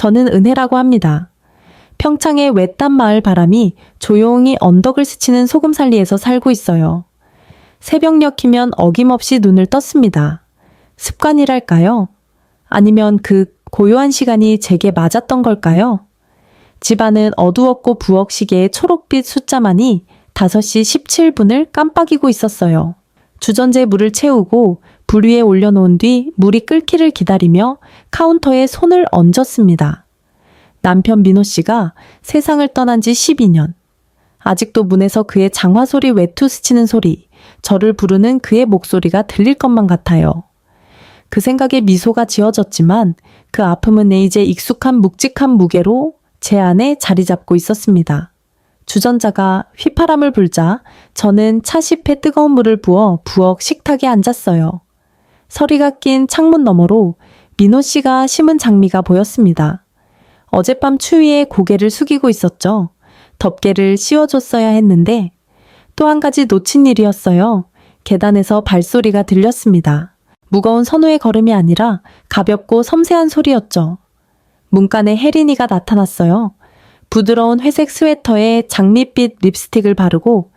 저는 은혜라고 합니다. 평창의 외딴 마을 바람이 조용히 언덕을 스치는 소금살리에서 살고 있어요. 새벽녘이면 어김없이 눈을 떴습니다. 습관이랄까요? 아니면 그 고요한 시간이 제게 맞았던 걸까요? 집안은 어두웠고 부엌 시계의 초록빛 숫자만이 5시 17분을 깜빡이고 있었어요. 주전자에 물을 채우고 불 위에 올려놓은 뒤 물이 끓기를 기다리며 카운터에 손을 얹었습니다. 남편 민호 씨가 세상을 떠난 지 12년. 아직도 문에서 그의 장화소리 외투 스치는 소리, 저를 부르는 그의 목소리가 들릴 것만 같아요. 그 생각에 미소가 지어졌지만 그 아픔은 이제 익숙한 묵직한 무게로 제 안에 자리 잡고 있었습니다. 주전자가 휘파람을 불자 저는 차십에 뜨거운 물을 부어 부엌 식탁에 앉았어요. 서리가 낀 창문 너머로 민호 씨가 심은 장미가 보였습니다. 어젯밤 추위에 고개를 숙이고 있었죠. 덮개를 씌워줬어야 했는데 또 한 가지 놓친 일이었어요. 계단에서 발소리가 들렸습니다. 무거운 선우의 걸음이 아니라 가볍고 섬세한 소리였죠. 문간에 혜린이가 나타났어요. 부드러운 회색 스웨터에 장밋빛 립스틱을 바르고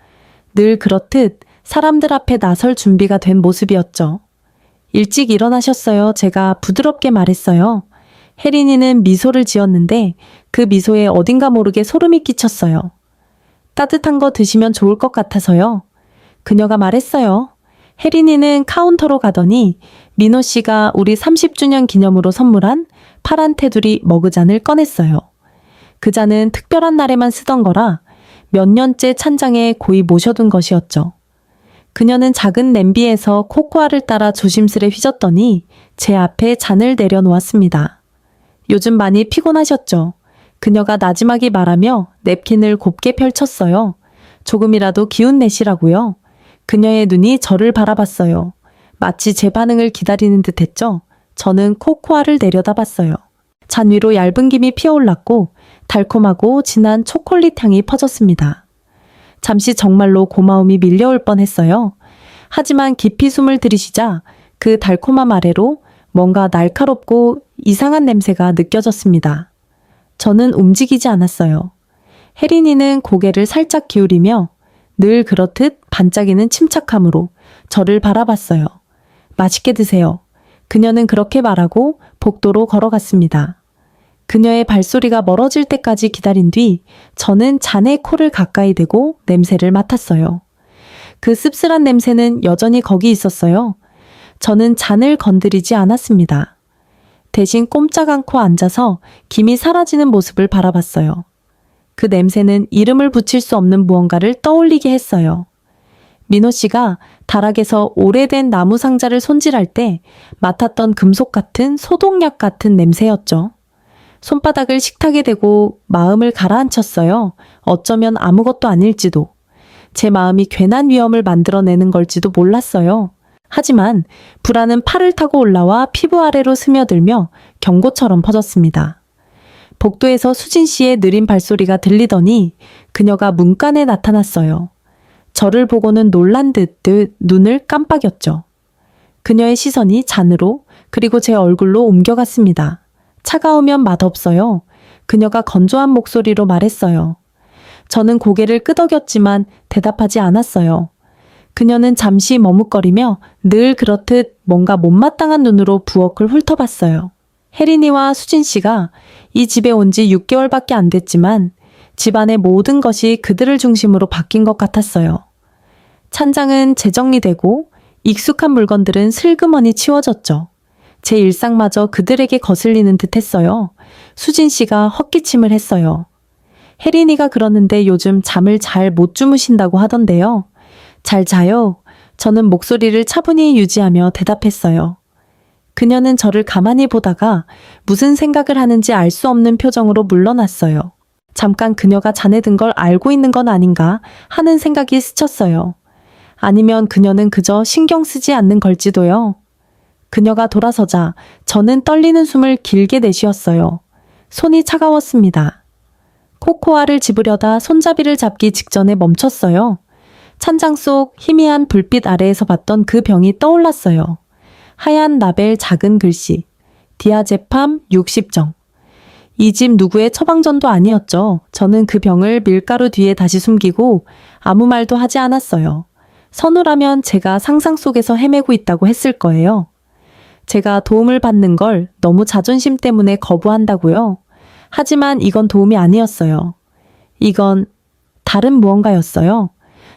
늘 그렇듯 사람들 앞에 나설 준비가 된 모습이었죠. 일찍 일어나셨어요. 제가 부드럽게 말했어요. 혜린이는 미소를 지었는데 그 미소에 어딘가 모르게 소름이 끼쳤어요. 따뜻한 거 드시면 좋을 것 같아서요. 그녀가 말했어요. 혜린이는 카운터로 가더니 민호 씨가 우리 30주년 기념으로 선물한 파란 테두리 머그잔을 꺼냈어요. 그 잔은 특별한 날에만 쓰던 거라 몇 년째 찬장에 고이 모셔둔 것이었죠. 그녀는 작은 냄비에서 코코아를 따라 조심스레 휘젓더니 제 앞에 잔을 내려놓았습니다. 요즘 많이 피곤하셨죠? 그녀가 나지막이 말하며 냅킨을 곱게 펼쳤어요. 조금이라도 기운 내시라고요. 그녀의 눈이 저를 바라봤어요. 마치 제 반응을 기다리는 듯 했죠. 저는 코코아를 내려다봤어요. 잔 위로 얇은 김이 피어올랐고 달콤하고 진한 초콜릿 향이 퍼졌습니다. 잠시 정말로 고마움이 밀려올 뻔했어요. 하지만 깊이 숨을 들이쉬자 그 달콤함 아래로 뭔가 날카롭고 이상한 냄새가 느껴졌습니다. 저는 움직이지 않았어요. 혜린이는 고개를 살짝 기울이며 늘 그렇듯 반짝이는 침착함으로 저를 바라봤어요. 맛있게 드세요. 그녀는 그렇게 말하고 복도로 걸어갔습니다. 그녀의 발소리가 멀어질 때까지 기다린 뒤 저는 잔의 코를 가까이 대고 냄새를 맡았어요. 그 씁쓸한 냄새는 여전히 거기 있었어요. 저는 잔을 건드리지 않았습니다. 대신 꼼짝 않고 앉아서 김이 사라지는 모습을 바라봤어요. 그 냄새는 이름을 붙일 수 없는 무언가를 떠올리게 했어요. 민호 씨가 다락에서 오래된 나무 상자를 손질할 때 맡았던 금속 같은 소독약 같은 냄새였죠. 손바닥을 식탁에 대고 마음을 가라앉혔어요. 어쩌면 아무것도 아닐지도. 제 마음이 괜한 위험을 만들어내는 걸지도 몰랐어요. 하지만 불안은 팔을 타고 올라와 피부 아래로 스며들며 경고처럼 퍼졌습니다. 복도에서 수진 씨의 느린 발소리가 들리더니 그녀가 문간에 나타났어요. 저를 보고는 놀란 듯 눈을 깜빡였죠. 그녀의 시선이 잔으로 그리고 제 얼굴로 옮겨갔습니다. 차가우면 맛없어요. 그녀가 건조한 목소리로 말했어요. 저는 고개를 끄덕였지만 대답하지 않았어요. 그녀는 잠시 머뭇거리며 늘 그렇듯 뭔가 못마땅한 눈으로 부엌을 훑어봤어요. 혜린이와 수진 씨가 이 집에 온 지 6개월밖에 안 됐지만 집안의 모든 것이 그들을 중심으로 바뀐 것 같았어요. 찬장은 재정리되고 익숙한 물건들은 슬그머니 치워졌죠. 제 일상마저 그들에게 거슬리는 듯 했어요. 수진 씨가 헛기침을 했어요. 혜린이가 그러는데 요즘 잠을 잘 못 주무신다고 하던데요. 잘 자요. 저는 목소리를 차분히 유지하며 대답했어요. 그녀는 저를 가만히 보다가 무슨 생각을 하는지 알 수 없는 표정으로 물러났어요. 잠깐 그녀가 잔에 든 걸 알고 있는 건 아닌가 하는 생각이 스쳤어요. 아니면 그녀는 그저 신경 쓰지 않는 걸지도요. 그녀가 돌아서자 저는 떨리는 숨을 길게 내쉬었어요. 손이 차가웠습니다. 코코아를 집으려다 손잡이를 잡기 직전에 멈췄어요. 찬장 속 희미한 불빛 아래에서 봤던 그 병이 떠올랐어요. 하얀 라벨 작은 글씨, 디아제팜 60정. 이 집 누구의 처방전도 아니었죠. 저는 그 병을 밀가루 뒤에 다시 숨기고 아무 말도 하지 않았어요. 선우라면 제가 상상 속에서 헤매고 있다고 했을 거예요. 제가 도움을 받는 걸 너무 자존심 때문에 거부한다고요. 하지만 이건 도움이 아니었어요. 이건 다른 무언가였어요.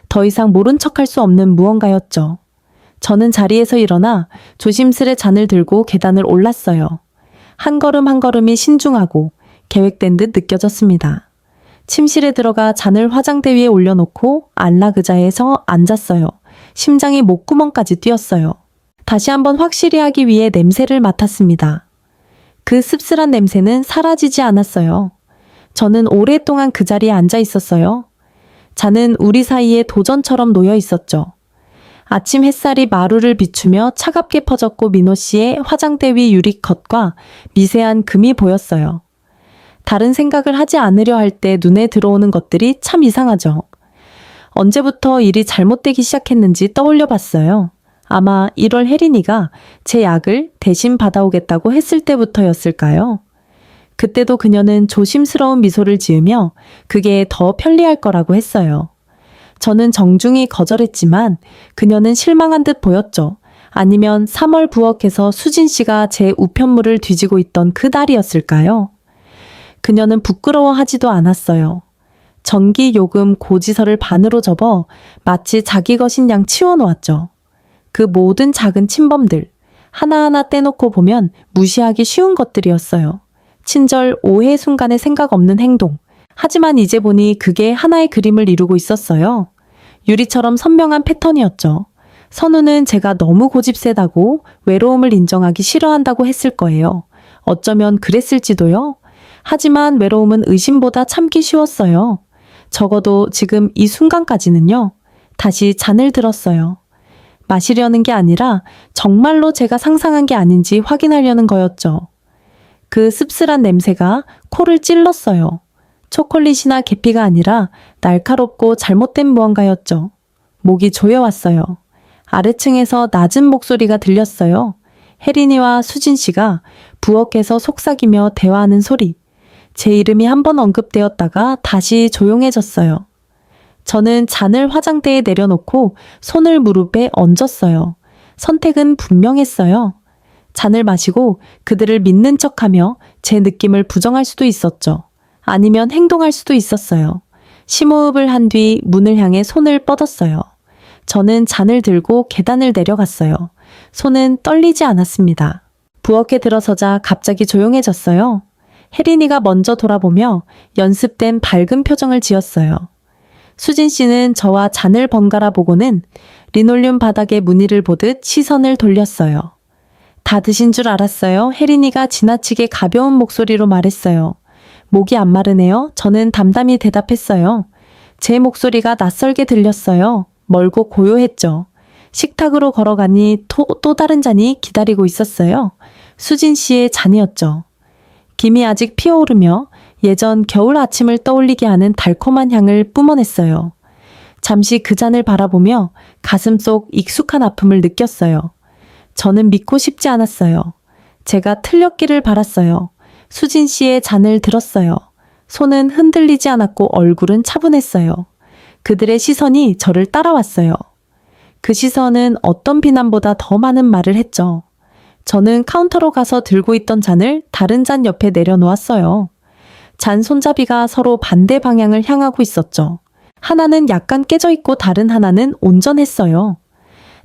더 이상 모른 척할 수 없는 무언가였죠. 저는 자리에서 일어나 조심스레 잔을 들고 계단을 올랐어요. 한 걸음 한 걸음이 신중하고 계획된 듯 느껴졌습니다. 침실에 들어가 잔을 화장대 위에 올려놓고 안락의자에서 앉았어요. 심장이 목구멍까지 뛰었어요. 다시 한번 확실히 하기 위해 냄새를 맡았습니다. 그 씁쓸한 냄새는 사라지지 않았어요. 저는 오랫동안 그 자리에 앉아 있었어요. 잔은 우리 사이에 도전처럼 놓여 있었죠. 아침 햇살이 마루를 비추며 차갑게 퍼졌고 민호 씨의 화장대 위 유리컷과 미세한 금이 보였어요. 다른 생각을 하지 않으려 할 때 눈에 들어오는 것들이 참 이상하죠. 언제부터 일이 잘못되기 시작했는지 떠올려 봤어요. 아마 1월 혜린이가 제 약을 대신 받아오겠다고 했을 때부터였을까요? 그때도 그녀는 조심스러운 미소를 지으며 그게 더 편리할 거라고 했어요. 저는 정중히 거절했지만 그녀는 실망한 듯 보였죠. 아니면 3월 부엌에서 수진 씨가 제 우편물을 뒤지고 있던 그 날이었을까요? 그녀는 부끄러워하지도 않았어요. 전기 요금 고지서를 반으로 접어 마치 자기 것인 양 치워놓았죠. 그 모든 작은 침범들 하나하나 떼놓고 보면 무시하기 쉬운 것들이었어요. 친절, 오해 순간에 생각 없는 행동. 하지만 이제 보니 그게 하나의 그림을 이루고 있었어요. 유리처럼 선명한 패턴이었죠. 선우는 제가 너무 고집세다고 외로움을 인정하기 싫어한다고 했을 거예요. 어쩌면 그랬을지도요. 하지만 외로움은 의심보다 참기 쉬웠어요. 적어도 지금 이 순간까지는요. 다시 잔을 들었어요. 마시려는 게 아니라 정말로 제가 상상한 게 아닌지 확인하려는 거였죠. 그 씁쓸한 냄새가 코를 찔렀어요. 초콜릿이나 계피가 아니라 날카롭고 잘못된 무언가였죠. 목이 조여왔어요. 아래층에서 낮은 목소리가 들렸어요. 혜린이와 수진 씨가 부엌에서 속삭이며 대화하는 소리. 제 이름이 한 번 언급되었다가 다시 조용해졌어요. 저는 잔을 화장대에 내려놓고 손을 무릎에 얹었어요. 선택은 분명했어요. 잔을 마시고 그들을 믿는 척하며 제 느낌을 부정할 수도 있었죠. 아니면 행동할 수도 있었어요. 심호흡을 한 뒤 문을 향해 손을 뻗었어요. 저는 잔을 들고 계단을 내려갔어요. 손은 떨리지 않았습니다. 부엌에 들어서자 갑자기 조용해졌어요. 혜린이가 먼저 돌아보며 연습된 밝은 표정을 지었어요. 수진 씨는 저와 잔을 번갈아 보고는 리놀륨 바닥의 무늬를 보듯 시선을 돌렸어요. 다 드신 줄 알았어요. 혜린이가 지나치게 가벼운 목소리로 말했어요. 목이 안 마르네요. 저는 담담히 대답했어요. 제 목소리가 낯설게 들렸어요. 멀고 고요했죠. 식탁으로 걸어가니 또 다른 잔이 기다리고 있었어요. 수진 씨의 잔이었죠. 김이 아직 피어오르며 예전 겨울 아침을 떠올리게 하는 달콤한 향을 뿜어냈어요. 잠시 그 잔을 바라보며 가슴 속 익숙한 아픔을 느꼈어요. 저는 믿고 싶지 않았어요. 제가 틀렸기를 바랐어요. 수진 씨의 잔을 들었어요. 손은 흔들리지 않았고 얼굴은 차분했어요. 그들의 시선이 저를 따라왔어요. 그 시선은 어떤 비난보다 더 많은 말을 했죠. 저는 카운터로 가서 들고 있던 잔을 다른 잔 옆에 내려놓았어요. 잔 손잡이가 서로 반대 방향을 향하고 있었죠. 하나는 약간 깨져 있고 다른 하나는 온전했어요.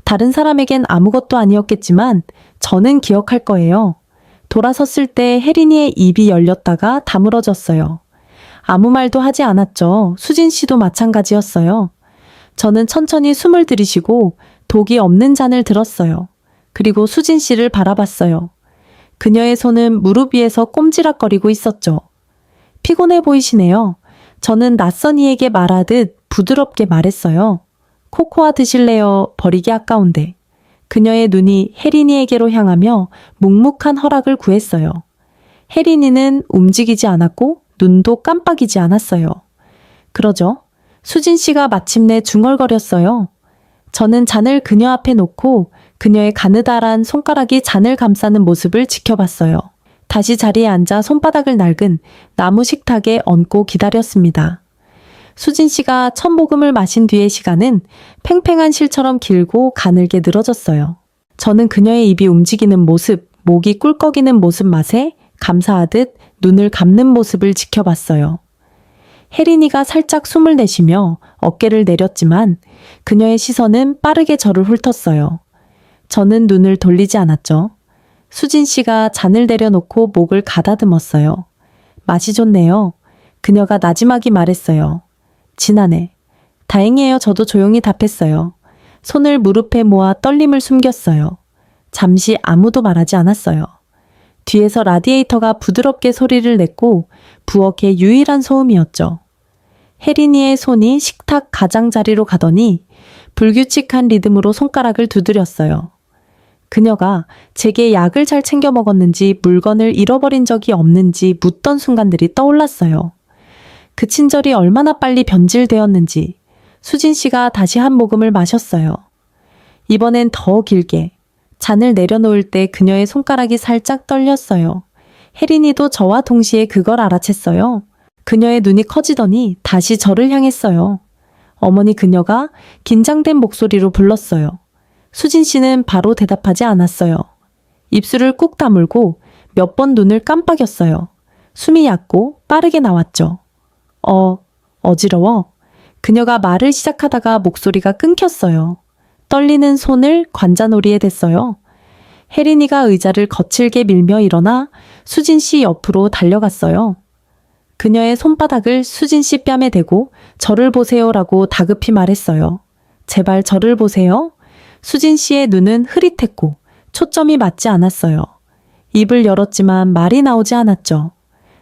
다른 사람에겐 아무것도 아니었겠지만 저는 기억할 거예요. 돌아섰을 때 혜린이의 입이 열렸다가 다물어졌어요. 아무 말도 하지 않았죠. 수진 씨도 마찬가지였어요. 저는 천천히 숨을 들이쉬고 독이 없는 잔을 들었어요. 그리고 수진 씨를 바라봤어요. 그녀의 손은 무릎 위에서 꼼지락거리고 있었죠. 피곤해 보이시네요. 저는 낯선 이에게 말하듯 부드럽게 말했어요. 코코아 드실래요? 버리기 아까운데. 그녀의 눈이 혜린이에게로 향하며 묵묵한 허락을 구했어요. 혜린이는 움직이지 않았고 눈도 깜빡이지 않았어요. 그러죠. 수진 씨가 마침내 중얼거렸어요. 저는 잔을 그녀 앞에 놓고 그녀의 가느다란 손가락이 잔을 감싸는 모습을 지켜봤어요. 다시 자리에 앉아 손바닥을 낡은 나무 식탁에 얹고 기다렸습니다. 수진 씨가 첫 모금을 마신 뒤의 시간은 팽팽한 실처럼 길고 가늘게 늘어졌어요. 저는 그녀의 입이 움직이는 모습, 목이 꿀꺽이는 모습 맛에 감사하듯 눈을 감는 모습을 지켜봤어요. 혜린이가 살짝 숨을 내쉬며 어깨를 내렸지만 그녀의 시선은 빠르게 저를 훑었어요. 저는 눈을 돌리지 않았죠. 수진 씨가 잔을 내려놓고 목을 가다듬었어요. 맛이 좋네요. 그녀가 나지막이 말했어요. 진하네. 다행이에요. 저도 조용히 답했어요. 손을 무릎에 모아 떨림을 숨겼어요. 잠시 아무도 말하지 않았어요. 뒤에서 라디에이터가 부드럽게 소리를 냈고 부엌의 유일한 소음이었죠. 혜린이의 손이 식탁 가장자리로 가더니 불규칙한 리듬으로 손가락을 두드렸어요. 그녀가 제게 약을 잘 챙겨 먹었는지 물건을 잃어버린 적이 없는지 묻던 순간들이 떠올랐어요. 그 친절이 얼마나 빨리 변질되었는지 수진 씨가 다시 한 모금을 마셨어요. 이번엔 더 길게. 잔을 내려놓을 때 그녀의 손가락이 살짝 떨렸어요. 혜린이도 저와 동시에 그걸 알아챘어요. 그녀의 눈이 커지더니 다시 저를 향했어요. 어머니 그녀가 긴장된 목소리로 불렀어요. 수진 씨는 바로 대답하지 않았어요. 입술을 꾹 다물고 몇 번 눈을 깜빡였어요. 숨이 얕고 빠르게 나왔죠. 어지러워. 그녀가 말을 시작하다가 목소리가 끊겼어요. 떨리는 손을 관자놀이에 댔어요. 혜린이가 의자를 거칠게 밀며 일어나 수진 씨 옆으로 달려갔어요. 그녀의 손바닥을 수진 씨 뺨에 대고 저를 보세요라고 다급히 말했어요. 제발 저를 보세요. 수진 씨의 눈은 흐릿했고 초점이 맞지 않았어요. 입을 열었지만 말이 나오지 않았죠.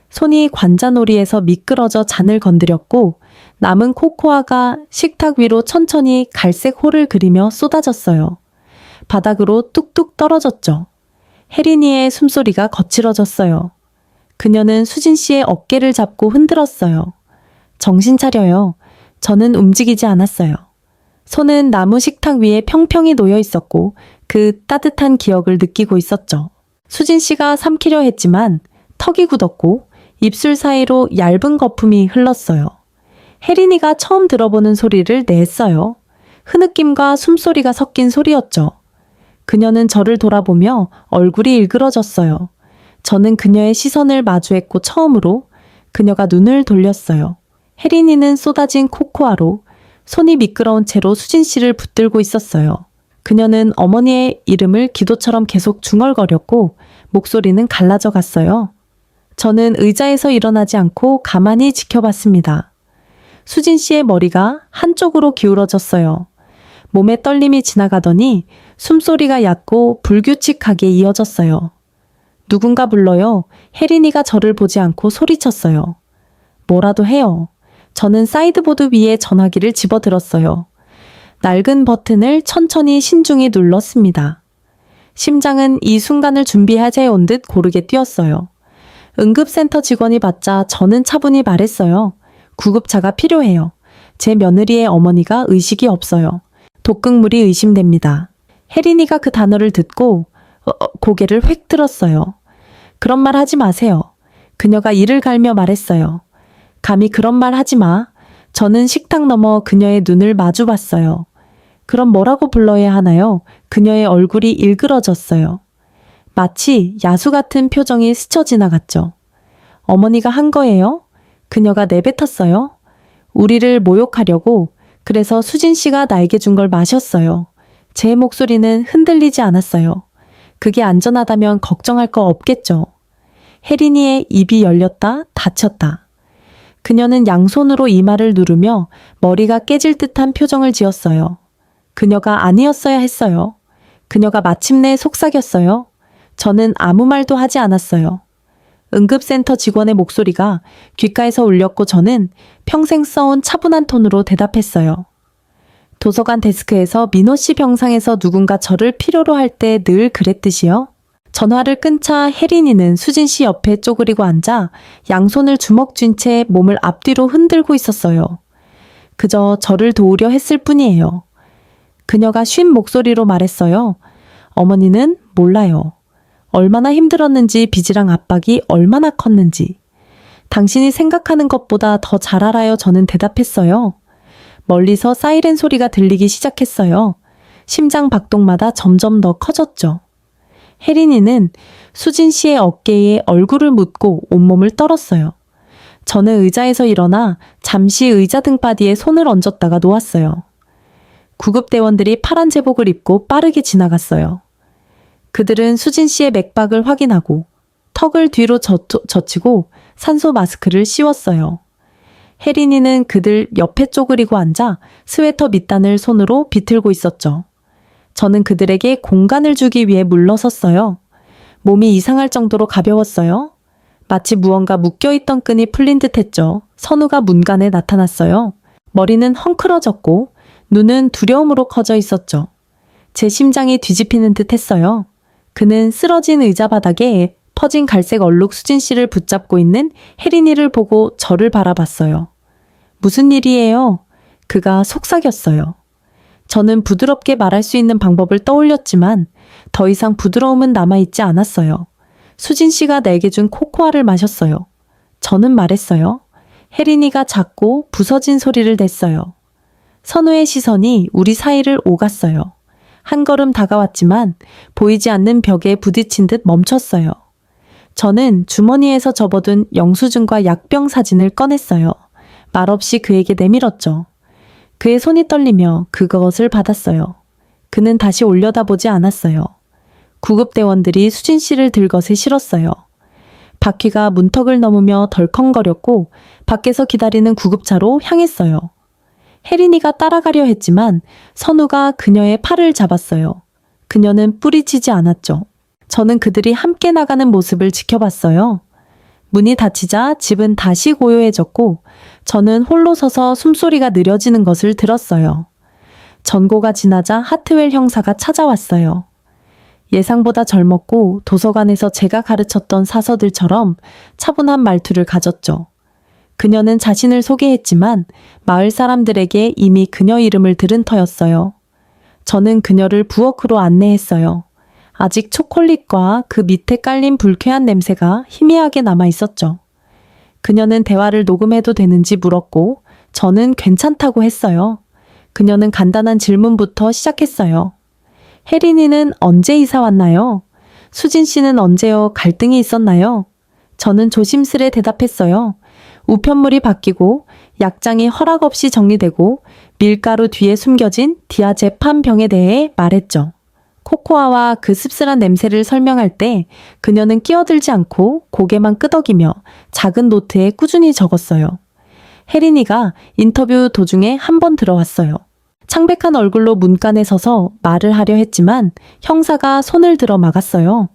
손이 관자놀이에서 미끄러져 잔을 건드렸고 남은 코코아가 식탁 위로 천천히 갈색 홀을 그리며 쏟아졌어요. 바닥으로 뚝뚝 떨어졌죠. 혜린이의 숨소리가 거칠어졌어요. 그녀는 수진 씨의 어깨를 잡고 흔들었어요. 정신 차려요. 저는 움직이지 않았어요. 손은 나무 식탁 위에 평평히 놓여 있었고 그 따뜻한 기억을 느끼고 있었죠. 수진 씨가 삼키려 했지만 턱이 굳었고 입술 사이로 얇은 거품이 흘렀어요. 혜린이가 처음 들어보는 소리를 냈어요. 흐느낌과 숨소리가 섞인 소리였죠. 그녀는 저를 돌아보며 얼굴이 일그러졌어요. 저는 그녀의 시선을 마주했고 처음으로 그녀가 눈을 돌렸어요. 혜린이는 쏟아진 코코아로 손이 미끄러운 채로 수진 씨를 붙들고 있었어요. 그녀는 어머니의 이름을 기도처럼 계속 중얼거렸고 목소리는 갈라져 갔어요. 저는 의자에서 일어나지 않고 가만히 지켜봤습니다. 수진 씨의 머리가 한쪽으로 기울어졌어요. 몸의 떨림이 지나가더니 숨소리가 얕고 불규칙하게 이어졌어요. 누군가 불러요. 혜린이가 저를 보지 않고 소리쳤어요. 뭐라도 해요. 저는 사이드보드 위에 전화기를 집어들었어요. 낡은 버튼을 천천히 신중히 눌렀습니다. 심장은 이 순간을 준비하자해 온 듯 고르게 뛰었어요. 응급센터 직원이 받자 저는 차분히 말했어요. 구급차가 필요해요. 제 며느리의 어머니가 의식이 없어요. 독극물이 의심됩니다. 혜린이가 그 단어를 듣고 고개를 획 들었어요. 그런 말 하지 마세요. 그녀가 이를 갈며 말했어요. 감히 그런 말 하지 마. 저는 식탁 너머 그녀의 눈을 마주 봤어요. 그럼 뭐라고 불러야 하나요? 그녀의 얼굴이 일그러졌어요. 마치 야수 같은 표정이 스쳐 지나갔죠. 어머니가 한 거예요? 그녀가 내뱉었어요. 우리를 모욕하려고 그래서 수진 씨가 나에게 준 걸 마셨어요. 제 목소리는 흔들리지 않았어요. 그게 안전하다면 걱정할 거 없겠죠. 혜린이의 입이 열렸다 닫혔다. 그녀는 양손으로 이마를 누르며 머리가 깨질 듯한 표정을 지었어요. 그녀가 아니었어야 했어요. 그녀가 마침내 속삭였어요. 저는 아무 말도 하지 않았어요. 응급센터 직원의 목소리가 귓가에서 울렸고 저는 평생 써온 차분한 톤으로 대답했어요. 도서관 데스크에서 민호 씨 병상에서 누군가 저를 필요로 할 때 늘 그랬듯이요. 전화를 끊자 혜린이는 수진 씨 옆에 쪼그리고 앉아 양손을 주먹 쥔 채 몸을 앞뒤로 흔들고 있었어요. 그저 저를 도우려 했을 뿐이에요. 그녀가 쉰 목소리로 말했어요. 어머니는 몰라요. 얼마나 힘들었는지, 빚이랑 압박이 얼마나 컸는지. 당신이 생각하는 것보다 더 잘 알아요. 저는 대답했어요. 멀리서 사이렌 소리가 들리기 시작했어요. 심장 박동마다 점점 더 커졌죠. 혜린이는 수진 씨의 어깨에 얼굴을 묻고 온몸을 떨었어요. 저는 의자에서 일어나 잠시 의자 등바디에 손을 얹었다가 놓았어요. 구급대원들이 파란 제복을 입고 빠르게 지나갔어요. 그들은 수진 씨의 맥박을 확인하고 턱을 뒤로 젖히고 산소 마스크를 씌웠어요. 혜린이는 그들 옆에 쪼그리고 앉아 스웨터 밑단을 손으로 비틀고 있었죠. 저는 그들에게 공간을 주기 위해 물러섰어요. 몸이 이상할 정도로 가벼웠어요. 마치 무언가 묶여있던 끈이 풀린 듯 했죠. 선우가 문간에 나타났어요. 머리는 헝클어졌고 눈은 두려움으로 커져 있었죠. 제 심장이 뒤집히는 듯 했어요. 그는 쓰러진 의자 바닥에 퍼진 갈색 얼룩 수진 씨를 붙잡고 있는 혜린이를 보고 저를 바라봤어요. 무슨 일이에요? 그가 속삭였어요. 저는 부드럽게 말할 수 있는 방법을 떠올렸지만 더 이상 부드러움은 남아있지 않았어요. 수진 씨가 내게 준 코코아를 마셨어요. 저는 말했어요. 혜린이가 작고 부서진 소리를 냈어요. 선우의 시선이 우리 사이를 오갔어요. 한 걸음 다가왔지만 보이지 않는 벽에 부딪힌 듯 멈췄어요. 저는 주머니에서 접어둔 영수증과 약병 사진을 꺼냈어요. 말없이 그에게 내밀었죠. 그의 손이 떨리며 그것을 받았어요. 그는 다시 올려다보지 않았어요. 구급대원들이 수진 씨를 들것에 실었어요. 바퀴가 문턱을 넘으며 덜컹거렸고 밖에서 기다리는 구급차로 향했어요. 혜린이가 따라가려 했지만 선우가 그녀의 팔을 잡았어요. 그녀는 뿌리치지 않았죠. 저는 그들이 함께 나가는 모습을 지켜봤어요. 문이 닫히자 집은 다시 고요해졌고 저는 홀로 서서 숨소리가 느려지는 것을 들었어요. 전고가 지나자 하트웰 형사가 찾아왔어요. 예상보다 젊었고 도서관에서 제가 가르쳤던 사서들처럼 차분한 말투를 가졌죠. 그녀는 자신을 소개했지만 마을 사람들에게 이미 그녀 이름을 들은 터였어요. 저는 그녀를 부엌으로 안내했어요. 아직 초콜릿과 그 밑에 깔린 불쾌한 냄새가 희미하게 남아 있었죠. 그녀는 대화를 녹음해도 되는지 물었고 저는 괜찮다고 했어요. 그녀는 간단한 질문부터 시작했어요. 혜린이는 언제 이사 왔나요? 수진 씨는 언제요? 갈등이 있었나요? 저는 조심스레 대답했어요. 우편물이 바뀌고 약장이 허락 없이 정리되고 밀가루 뒤에 숨겨진 디아제팜 병에 대해 말했죠. 코코아와 그 씁쓸한 냄새를 설명할 때 그녀는 끼어들지 않고 고개만 끄덕이며 작은 노트에 꾸준히 적었어요. 혜린이가 인터뷰 도중에 한 번 들어왔어요. 창백한 얼굴로 문간에 서서 말을 하려 했지만 형사가 손을 들어 막았어요.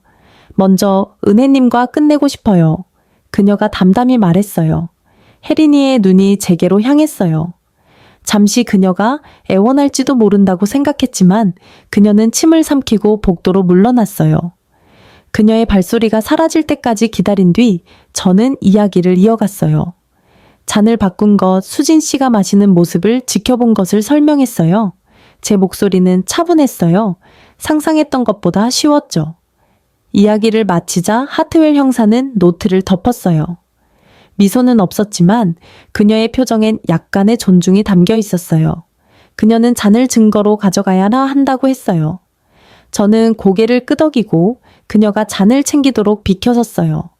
먼저 은혜님과 끝내고 싶어요. 그녀가 담담히 말했어요. 혜린이의 눈이 제게로 향했어요. 잠시 그녀가 애원할지도 모른다고 생각했지만 그녀는 침을 삼키고 복도로 물러났어요. 그녀의 발소리가 사라질 때까지 기다린 뒤 저는 이야기를 이어갔어요. 잔을 바꾼 것, 수진 씨가 마시는 모습을 지켜본 것을 설명했어요. 제 목소리는 차분했어요. 상상했던 것보다 쉬웠죠. 이야기를 마치자 하트웰 형사는 노트를 덮었어요. 미소는 없었지만 그녀의 표정엔 약간의 존중이 담겨 있었어요. 그녀는 잔을 증거로 가져가야 한다고 했어요. 저는 고개를 끄덕이고 그녀가 잔을 챙기도록 비켜섰어요.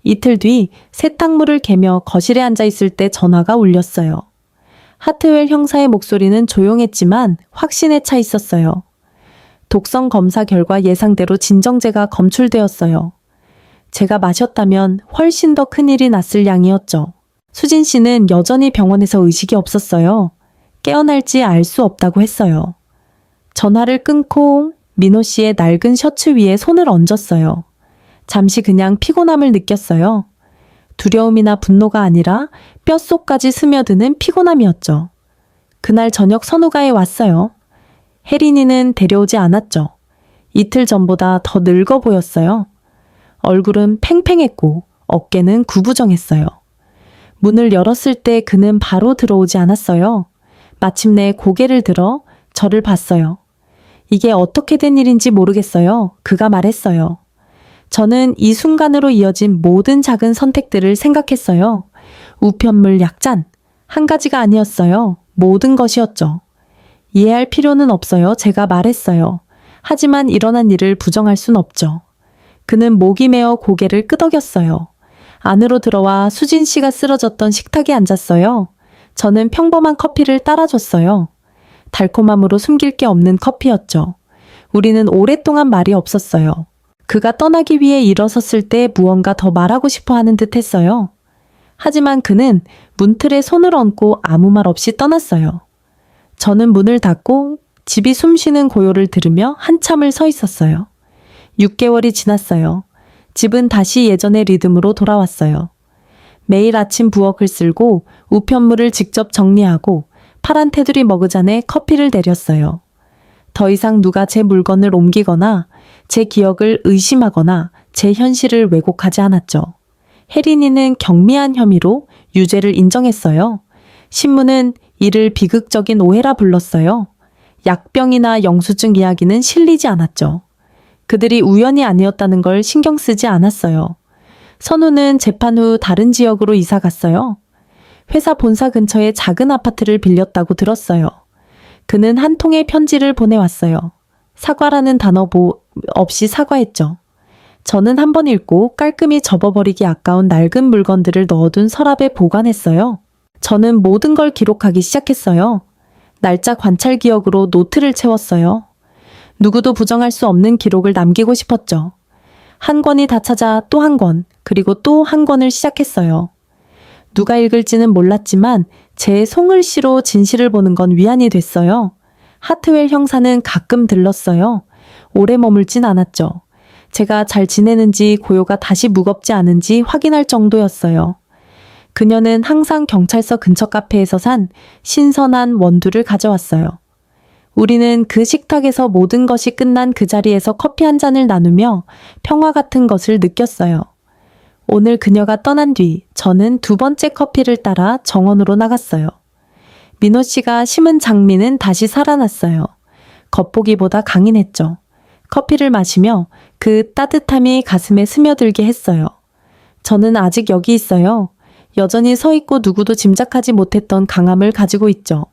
이틀 뒤 세탁물을 개며 거실에 앉아 있을 때 전화가 울렸어요. 하트웰 형사의 목소리는 조용했지만 확신에 차 있었어요. 독성 검사 결과 예상대로 진정제가 검출되었어요. 제가 마셨다면 훨씬 더 큰일이 났을 양이었죠. 수진 씨는 여전히 병원에서 의식이 없었어요. 깨어날지 알 수 없다고 했어요. 전화를 끊고 민호 씨의 낡은 셔츠 위에 손을 얹었어요. 잠시 그냥 피곤함을 느꼈어요. 두려움이나 분노가 아니라 뼛속까지 스며드는 피곤함이었죠. 그날 저녁 선우가에 왔어요. 혜린이는 데려오지 않았죠. 이틀 전보다 더 늙어 보였어요. 얼굴은 팽팽했고 어깨는 구부정했어요. 문을 열었을 때 그는 바로 들어오지 않았어요. 마침내 고개를 들어 저를 봤어요. 이게 어떻게 된 일인지 모르겠어요. 그가 말했어요. 저는 이 순간으로 이어진 모든 작은 선택들을 생각했어요. 우편물 약잔. 한 가지가 아니었어요. 모든 것이었죠. 이해할 필요는 없어요. 제가 말했어요. 하지만 일어난 일을 부정할 순 없죠. 그는 목이 메어 고개를 끄덕였어요. 안으로 들어와 수진 씨가 쓰러졌던 식탁에 앉았어요. 저는 평범한 커피를 따라줬어요. 달콤함으로 숨길 게 없는 커피였죠. 우리는 오랫동안 말이 없었어요. 그가 떠나기 위해 일어섰을 때 무언가 더 말하고 싶어 하는 듯 했어요. 하지만 그는 문틀에 손을 얹고 아무 말 없이 떠났어요. 저는 문을 닫고 집이 숨쉬는 고요를 들으며 한참을 서 있었어요. 6개월이 지났어요. 집은 다시 예전의 리듬으로 돌아왔어요. 매일 아침 부엌을 쓸고 우편물을 직접 정리하고 파란 테두리 머그잔에 커피를 내렸어요. 더 이상 누가 제 물건을 옮기거나 제 기억을 의심하거나 제 현실을 왜곡하지 않았죠. 혜린이는 경미한 혐의로 유죄를 인정했어요. 신문은 이를 비극적인 오해라 불렀어요. 약병이나 영수증 이야기는 실리지 않았죠. 그들이 우연이 아니었다는 걸 신경 쓰지 않았어요. 선우는 재판 후 다른 지역으로 이사 갔어요. 회사 본사 근처에 작은 아파트를 빌렸다고 들었어요. 그는 한 통의 편지를 보내왔어요. 사과라는 단어 없이 사과했죠. 저는 한 번 읽고 깔끔히 접어버리기 아까운 낡은 물건들을 넣어둔 서랍에 보관했어요. 저는 모든 걸 기록하기 시작했어요. 날짜 관찰 기억으로 노트를 채웠어요. 누구도 부정할 수 없는 기록을 남기고 싶었죠. 한 권이 다 찾아 또 한 권, 그리고 또 한 권을 시작했어요. 누가 읽을지는 몰랐지만 제 송글씨로 진실을 보는 건 위안이 됐어요. 하트웰 형사는 가끔 들렀어요. 오래 머물진 않았죠. 제가 잘 지내는지 고요가 다시 무겁지 않은지 확인할 정도였어요. 그녀는 항상 경찰서 근처 카페에서 산 신선한 원두를 가져왔어요. 우리는 그 식탁에서 모든 것이 끝난 그 자리에서 커피 한 잔을 나누며 평화 같은 것을 느꼈어요. 오늘 그녀가 떠난 뒤 저는 두 번째 커피를 따라 정원으로 나갔어요. 민호 씨가 심은 장미는 다시 살아났어요. 겉보기보다 강인했죠. 커피를 마시며 그 따뜻함이 가슴에 스며들게 했어요. 저는 아직 여기 있어요. 여전히 서 있고 누구도 짐작하지 못했던 강함을 가지고 있죠.